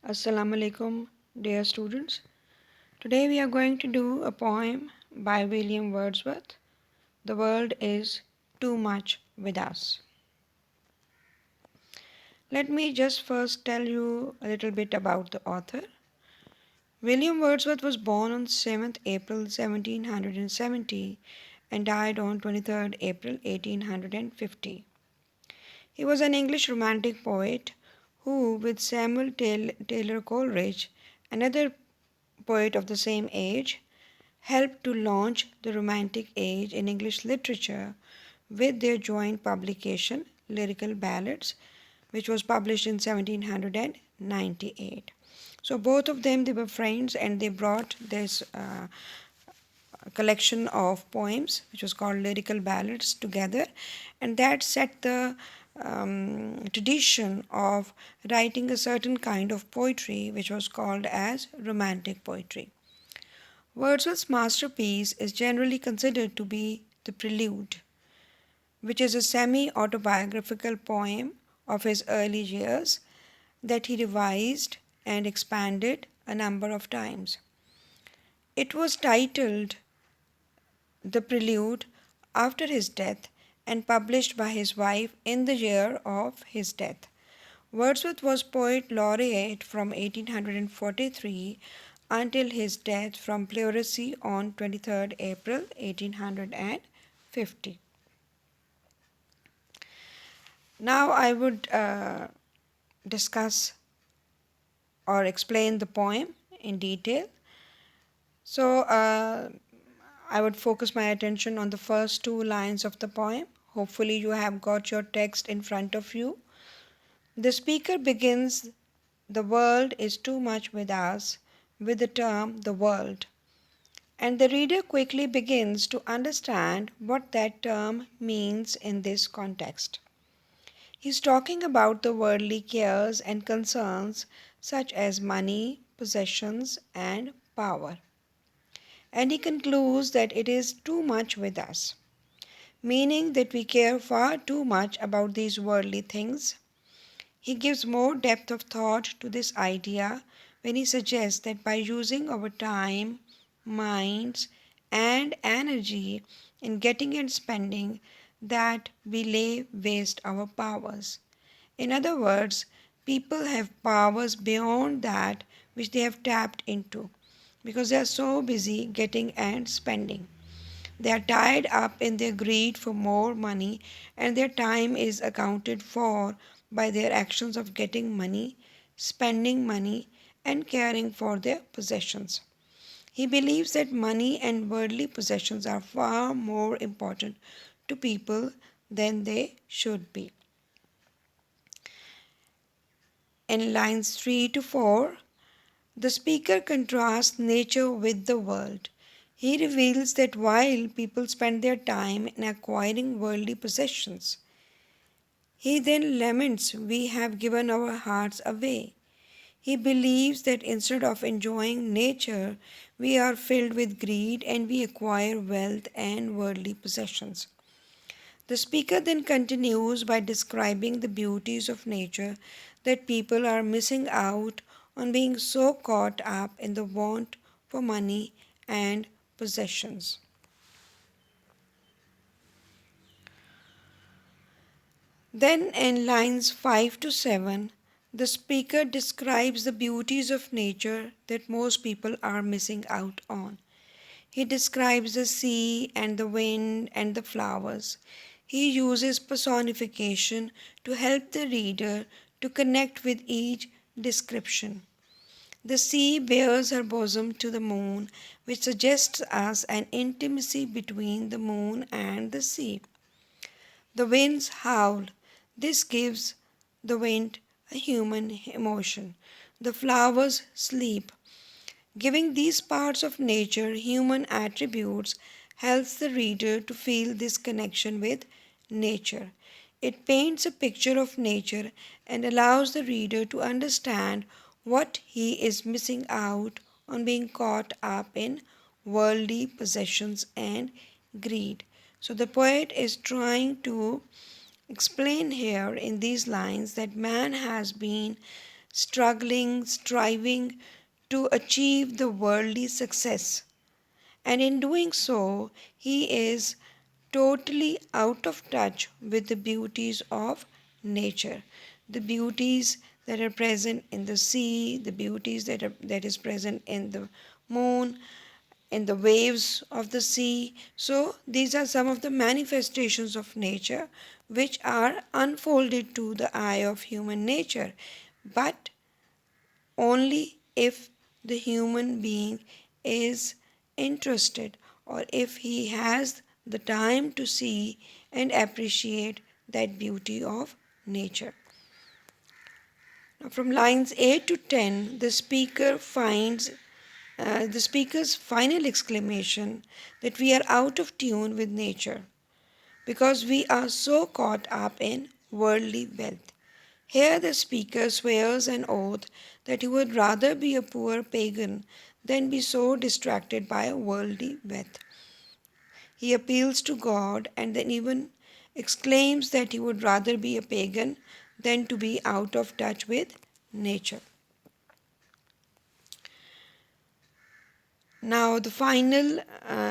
Assalamu alaikum, dear students. Today we are going to do a poem by William Wordsworth. The world is too much with us. Let me just first tell you a little bit about the author. William Wordsworth was born on 7th April 1770 and died on 23rd April 1850. He was an English romantic poet who, with Samuel Taylor Coleridge, another poet of the same age, helped to launch the Romantic Age in English literature with their joint publication, Lyrical Ballads, which was published in 1798. So both of them, they were friends, and they brought this collection of poems, which was called Lyrical Ballads, together, and that set the tradition of writing a certain kind of poetry, which was called as romantic poetry. Wordsworth's masterpiece is generally considered to be The Prelude, which is a semi-autobiographical poem of his early years that he revised and expanded a number of times. It was titled The Prelude after his death and published by his wife in the year of his death. Wordsworth was poet laureate from 1843 until his death from pleurisy on 23rd April 1850. Now I would discuss or explain the poem in detail. So I would focus my attention on the first two lines of the poem. Hopefully you have got your text in front of you. The speaker begins, "The world is too much with us," with the term "the world," and the reader quickly begins to understand what that term means in this context. He's talking about the worldly cares and concerns such as money, possessions, and power. And he concludes that it is too much with us, meaning that we care far too much about these worldly things. He gives more depth of thought to this idea when he suggests that by using our time, minds, and energy in getting and spending, that we lay waste our powers. In other words, people have powers beyond that which they have tapped into because they are so busy getting and spending. They are tied up in their greed for more money, and their time is accounted for by their actions of getting money, spending money, and caring for their possessions. He believes that money and worldly possessions are far more important to people than they should be. In lines 3 to 4, the speaker contrasts nature with the world. He reveals that while people spend their time in acquiring worldly possessions, he then laments we have given our hearts away. He believes that instead of enjoying nature, we are filled with greed and we acquire wealth and worldly possessions. The speaker then continues by describing the beauties of nature that people are missing out on being so caught up in the want for money and possessions. Then in lines 5 to 7, the speaker describes the beauties of nature that most people are missing out on. He describes the sea and the wind and the flowers. He uses personification to help the reader to connect with each description. The sea bares her bosom to the moon, which suggests us an intimacy between the moon and the sea. The winds howl. This gives the wind a human emotion. The flowers sleep. Giving these parts of nature human attributes helps the reader to feel this connection with nature. It paints a picture of nature and allows the reader to understand what he is missing out on being caught up in worldly possessions and greed. So the poet is trying to explain here in these lines that man has been struggling, striving to achieve the worldly success. And in doing so, he is totally out of touch with the beauties of nature, the beauties that are present in the sea, the beauties that is present in the moon, in the waves of the sea. So these are some of the manifestations of nature which are unfolded to the eye of human nature, but only if the human being is interested, or if he has the time to see and appreciate that beauty of nature. Now, from lines 8 to 10, the speaker's final exclamation that we are out of tune with nature because we are so caught up in worldly wealth. Here the speaker swears an oath that he would rather be a poor pagan than be so distracted by worldly wealth. He appeals to God and then even exclaims that he would rather be a pagan than to be out of touch with nature. Now, the final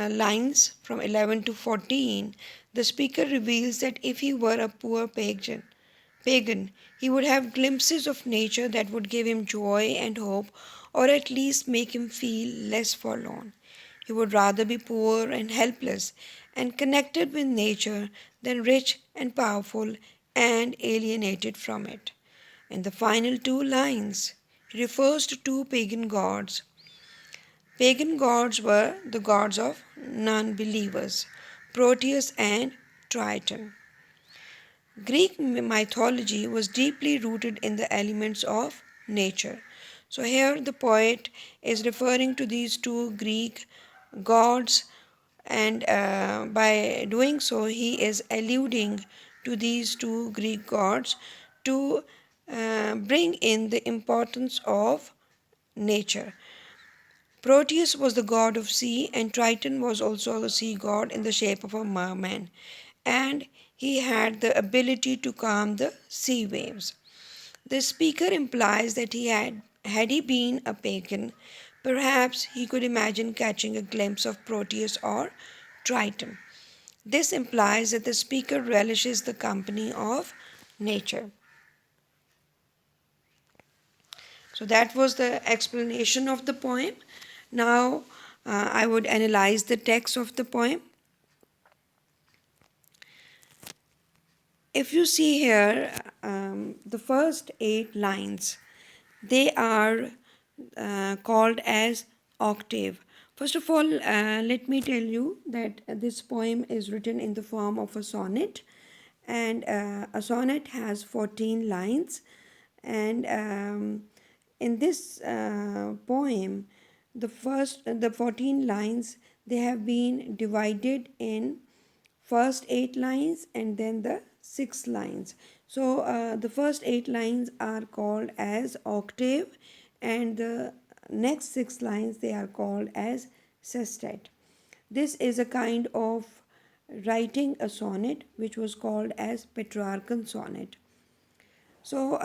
lines from 11 to 14, the speaker reveals that if he were a poor pagan, he would have glimpses of nature that would give him joy and hope, or at least make him feel less forlorn. He would rather be poor and helpless and connected with nature than rich and powerful and alienated from it. In the final two lines, he refers to two pagan gods. Pagan gods were the gods of non believers, Proteus and Triton. Greek mythology was deeply rooted in the elements of nature. So, here the poet is referring to these two Greek gods, and by doing so, he is alluding to these two Greek gods to bring in the importance of nature. Proteus was the god of sea, and Triton was also a sea god in the shape of a merman, and he had the ability to calm the sea waves. The speaker implies that had he been a pagan, perhaps he could imagine catching a glimpse of Proteus or Triton. This implies that the speaker relishes the company of nature. So that was the explanation of the poem. Now I would analyze the text of the poem. If you see here, the first 8 lines, they are called as octave. First of all, let me tell you that this poem is written in the form of a sonnet, and a sonnet has 14 lines, and in this poem, the 14 lines, they have been divided in first 8 lines and then the 6 lines. So the first 8 lines are called as octave, and the next 6 lines they are called as sestet. This is a kind of writing a sonnet which was called as Petrarchan sonnet. So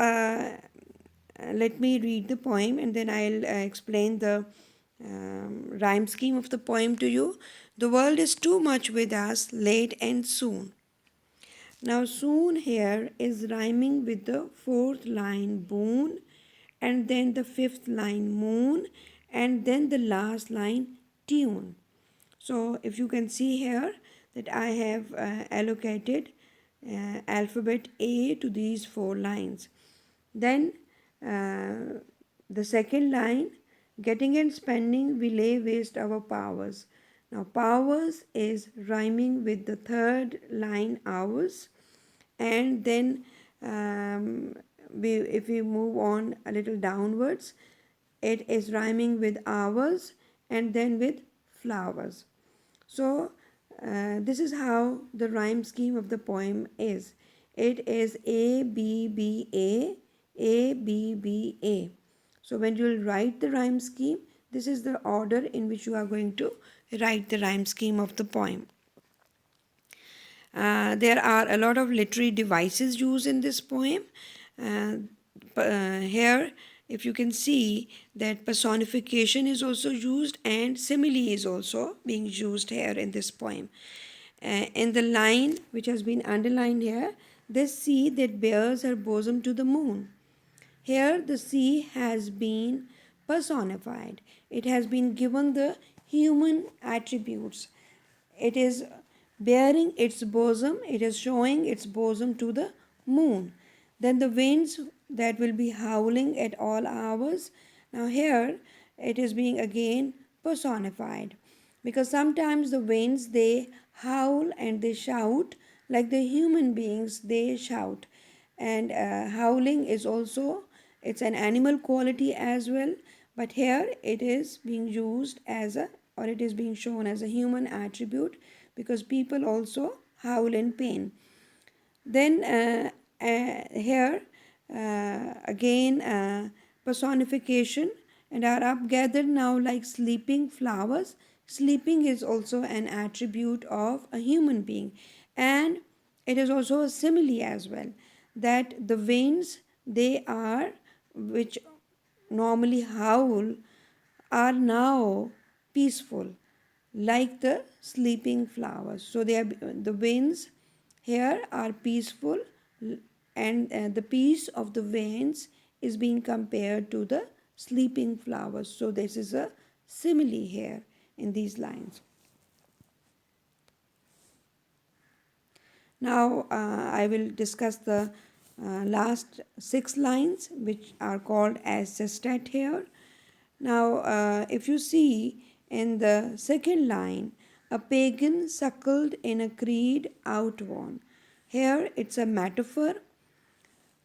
let me read the poem and then I'll explain the rhyme scheme of the poem to you. The world is too much with us, late and soon. Now, soon here is rhyming with the 4th line, boon, and then the 5th line, moon, and then the last line, tune. So, if you can see here that I have allocated alphabet A to these 4 lines. Then the second line, getting and spending, we lay waste our powers. Now, powers is rhyming with the 3rd line, hours, and then if we move on a little downwards, it is rhyming with hours and then with flowers. So, this is how the rhyme scheme of the poem is. It is A, B, B, A, A, B, B, A. So, when you will write the rhyme scheme, this is the order in which you are going to write the rhyme scheme of the poem. There are a lot of literary devices used in this poem. Here if you can see that personification is also used and simile is also being used here in this poem. In the line which has been underlined here, this sea that bears her bosom to the moon. Here, the sea has been personified. It has been given the human attributes. It is bearing its bosom, it is showing its bosom to the moon. Then the winds that will be howling at all hours. Now, here it is being again personified, because sometimes the winds they howl and they shout like the human beings they shout. And howling is also, it's an animal quality as well, but here it is being used as a, or it is being shown as a human attribute, because people also howl in pain. Then here again personification, and are up gathered now like sleeping flowers. Sleeping is also an attribute of a human being, and it is also a simile as well, that the winds they are, which normally howl, are now peaceful like the sleeping flowers. So they are, the winds here are peaceful, and the peace of the winds is being compared to the sleeping flowers. So this is a simile here in these lines. Now I will discuss the last 6 lines, which are called as sestet here. Now if you see in the second line, a pagan suckled in a creed outworn. Here it's a metaphor.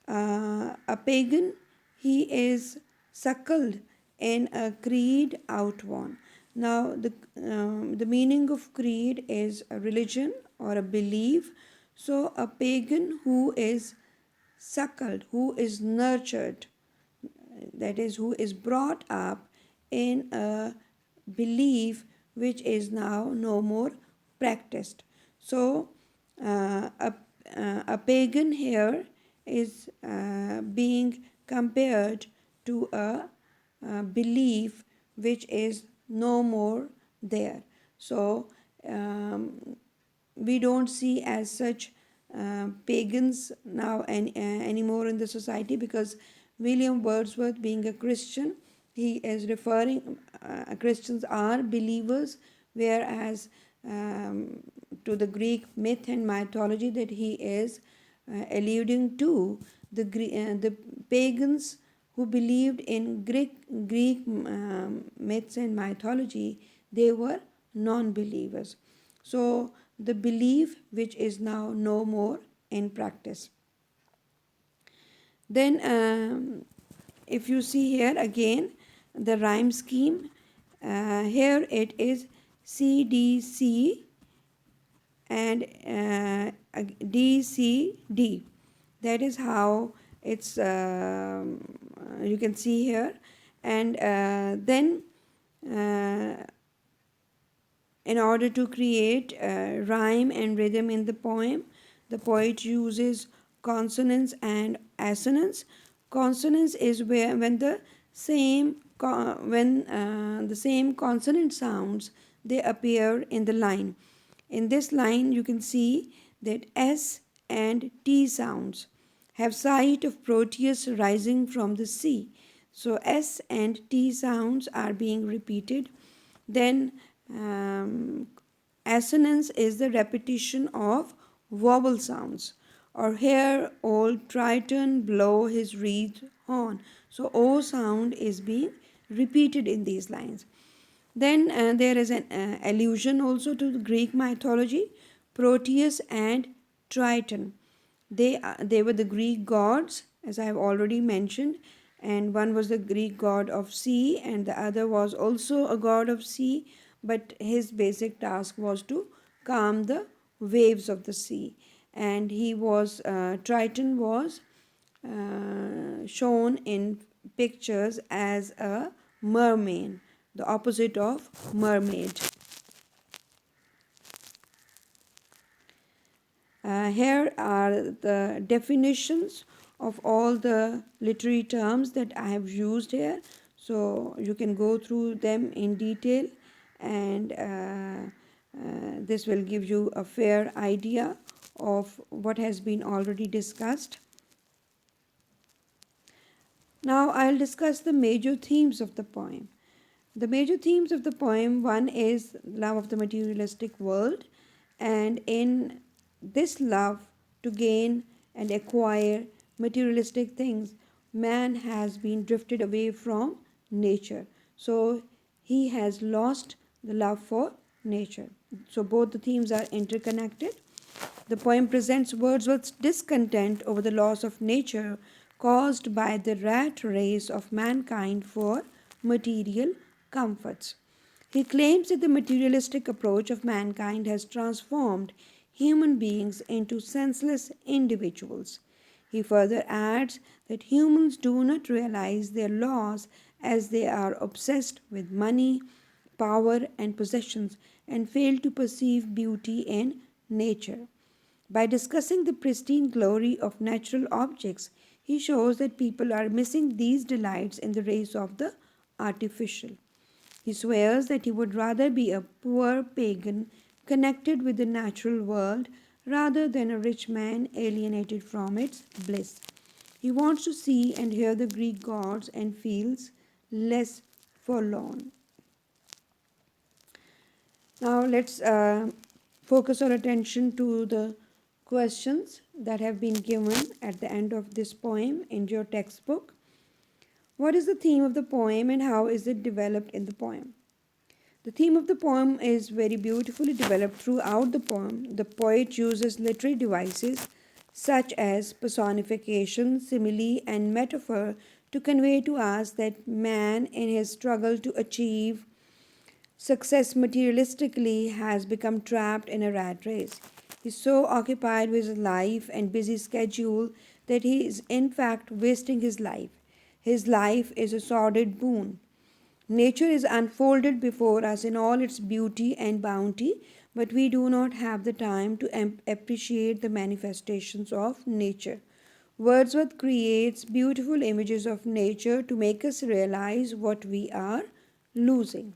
A pagan, he is suckled in a creed outworn. Now the meaning of creed is a religion or a belief. So a pagan who is suckled, who is nurtured, that is, who is brought up in a belief which is now no more practiced. So a pagan here is being compared to a belief which is no more there. So we don't see as such pagans now anymore in the society, because William Wordsworth, being a Christian, he is referring, Christians are believers, whereas to the Greek myth and mythology that he is alluding to, the pagans who believed in Greek myths and mythology, they were non-believers. So the belief which is now no more in practice. Then if you see here again the rhyme scheme, here it is C, D, C and D, C, D. That is how it's you can see here. And then in order to create rhyme and rhythm in the poem, the poet uses consonants and assonance. Consonance is where when the same the same consonant sounds they appear in the line. In this line, you can see that S and T sounds have sight of Proteus rising from the sea. So S and T sounds are being repeated. Then assonance is the repetition of vowel sounds. Or hear old Triton blow his reed horn. So O sound is being repeated in these lines. Then there is an allusion also to the Greek mythology, Proteus and Triton. They were the Greek gods, as I have already mentioned, and one was the Greek god of sea, and the other was also a god of sea, but his basic task was to calm the waves of the sea. And he was, Triton was shown in pictures as a merman, the opposite of mermaid. Here are the definitions of all the literary terms that I have used here. So you can go through them in detail, and this will give you a fair idea of what has been already discussed. Now I'll discuss the major themes of the poem. The major themes of the poem, one is love of the materialistic world, and in this love to gain and acquire materialistic things, man has been drifted away from nature. So he has lost the love for nature. So both the themes are interconnected. The poem presents Wordsworth's discontent over the loss of nature caused by the rat race of mankind for material comforts. He claims that the materialistic approach of mankind has transformed human beings into senseless individuals. He further adds that humans do not realize their loss as they are obsessed with money, power, and possessions and fail to perceive beauty in nature. By discussing the pristine glory of natural objects, he shows that people are missing these delights in the race of the artificial. He swears that he would rather be a poor pagan connected with the natural world rather than a rich man alienated from its bliss. He wants to see and hear the Greek gods and feels less forlorn. Now let's focus our attention to the questions that have been given at the end of this poem in your textbook. What is the theme of the poem and how is it developed in the poem? The theme of the poem is very beautifully developed throughout the poem. The poet uses literary devices such as personification, simile, and metaphor to convey to us that man, in his struggle to achieve success materialistically, has become trapped in a rat race. He's so occupied with his life and busy schedule that he is in fact wasting his life. His life is a sordid boon. Nature is unfolded before us in all its beauty and bounty, but we do not have the time to appreciate the manifestations of nature. Wordsworth creates beautiful images of nature to make us realize what we are losing.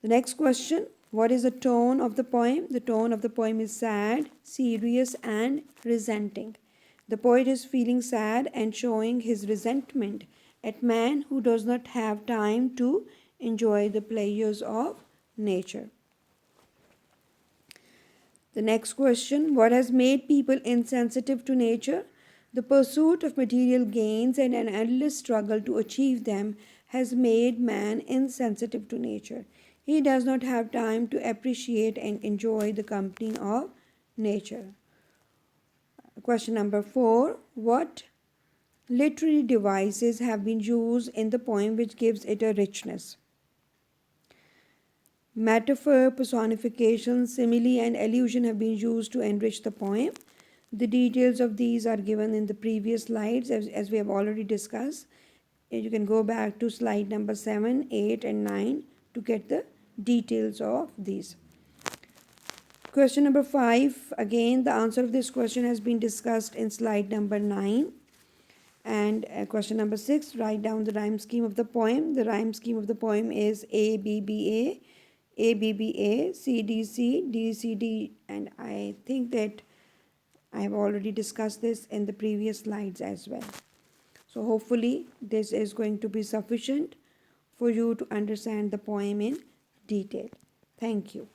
The next question, what is the tone of the poem? The tone of the poem is sad, serious, and resenting. The poet is feeling sad and showing his resentment at man who does not have time to enjoy the pleasures of nature. The next question, what has made people insensitive to nature? The pursuit of material gains and an endless struggle to achieve them has made man insensitive to nature. He does not have time to appreciate and enjoy the company of nature. Question number 4. What literary devices have been used in the poem which gives it a richness? Metaphor, personification, simile, and allusion have been used to enrich the poem. The details of these are given in the previous slides as we have already discussed. You can go back to slide number 7, 8, and 9 to get the details of these. Question number 5, again the answer of this question has been discussed in slide number 9. And question number 6, write down the rhyme scheme of the poem. The rhyme scheme of the poem is A, B, B, A, B, B, A, C, D, C, D, C, D, and I think that I have already discussed this in the previous slides as well. So hopefully this is going to be sufficient for you to understand the poem in detail. Thank you.